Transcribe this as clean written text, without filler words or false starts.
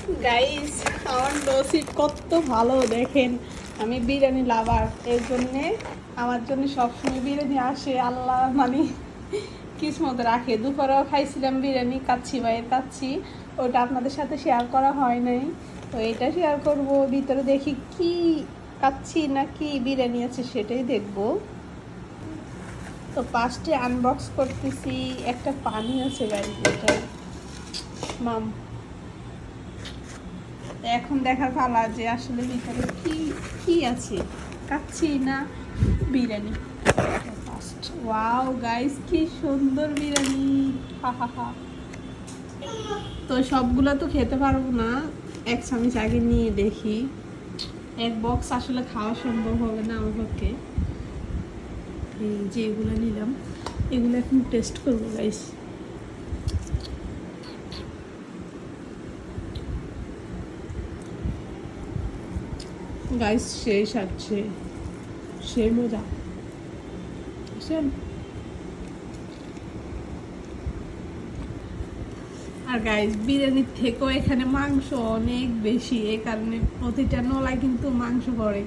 Guys, আমার নসিব কত ভালো দেখেন। আমি বিরিয়ানি লাভার, এর জন্যে আমার জন্য সবসময় বিরিয়ানি আসে। আল্লাহ মানে কিসমত রাখে। দুপুরেও খাইছিলাম বিরিয়ানি, কাচ্ছি ভাইয়ের কাচ্ছি, ওটা আপনাদের সাথে শেয়ার করা হয় নাই, তো এটা শেয়ার করব। ভিতরে দেখি কি কাচ্ছি না কি বিরিয়ানি আছে সেটাই দেখব। তো ফার্স্টে আনবক্স করতেছি, একটা পানি আছে গাইস, এটা মাম। এখন দেখার পালা যে আসলে ভিতরে কি কি আছে, কাচ্ছি না বিরিয়ানি। ওয়াও গাইস, কি সুন্দর বিরিয়ানি, হা হা হা। তো সবগুলো তো খেতে পারবো না, এক চামচ আগে নিয়ে দেখি। এক বক্স আসলে খাওয়া সম্ভব হবে না আমার পক্ষে। এই যে এগুলো নিলাম, এগুলো এখন টেস্ট করবো গাইস। গাইস সেই সাথে সেই মজা। আর গাইস, বিরিয়ানির থেকেও এখানে মাংস অনেক বেশি, এই কারণে প্রতিটা নলায় কিন্তু মাংস পড়ে।